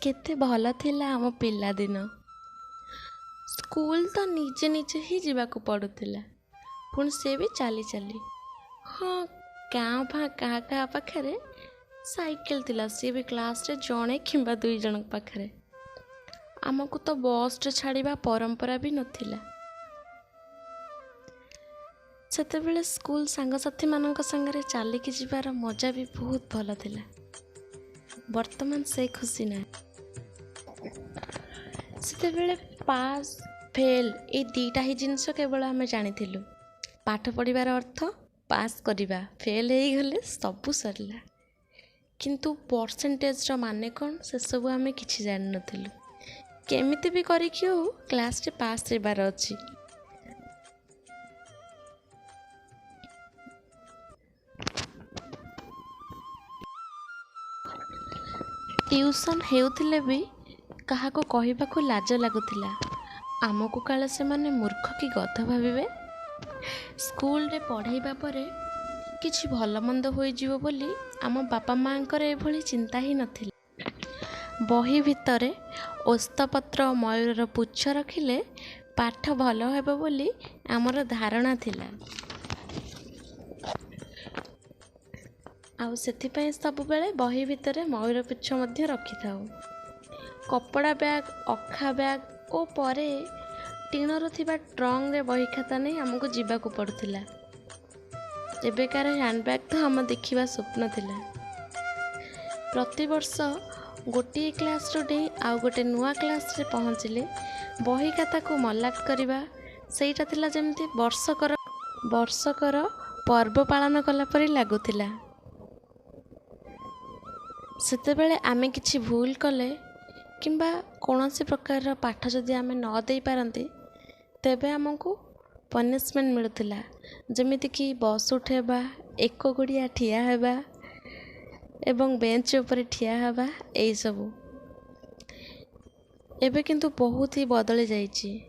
केते भल थिला आम पिलादिन। स्कूल तो निजे निजे ही जावाक पड़ूला, पुणी से भी चली चली। हाँ, गाँ भा क्या पाखे साइकेल थिला, सी भी क्लास रे जड़े कि दुई जन पाखे। आमको तो बस रे छाड़िबा परंपरा भी नथिला। सेतेबेले स्कूल सांगसाथी मानक संगे चलिकी जीवार मजा भी बहुत भल थिला। वर्तमान से खुशी ना। सेतेबेले पास फेल ए दीटा ही जिनस केवल आम जानी। पाठ पढ़िबार अर्थ पास करवा, फेल हो गले सबू सरला। किंतु परसेंटेज माने कौन से सब आम कि जान नु। केमिति भी करिकी हो क्लास रे पास होबार अछि। ट्यूशन हेउथिले भी काहाको कहिबाको लाज लागुथिला। आमको काले से माने मूर्ख कि गध भाविबे। स्कूल रे पढ़ाइबा परे किछि भल मंद होई जीवो बोली आम बापा मांकर एभली चिंता ही नथिला। बही भितरे ओस्तपत्र मयूरर पुच्छ रखिले पाठ भल हेबो बोली आमर धारणा थिला। आउ सेथिपाई सब बेले बही भितरे मयूर पुच्छ मध्य रखि थाउ। कपड़ा बैग, अखा बैग ओ परे टीणर थिबा ट्रंक रे बही खाता नहीं आमको जीवाकू पड़ुथिला। एबेकार हैंडबैग तो आम देखिबा स्वप्न थिला। प्रति वर्ष गोटे क्लास रो डे आउ गोटे नुआ क्लास रे पहुँचले बही खाता को मलाट करवा सेटा थिला जेमती वर्षकर पर्व पालन कला परी लागुथिला। सेतेबेले आमे किछि भूल कले किंबा कौनसी प्रकार पाठ जदि आमे न दे पारंती तेबे आमको पनिशमेंट मिलुथिला। जेमिति कि बस उठेबा, एक गुड़िया ठिया हेबा एवं बेंच ऊपर ठिया हेबा एई सबु। एबे किंतु बहुत ही बदली जाइछि।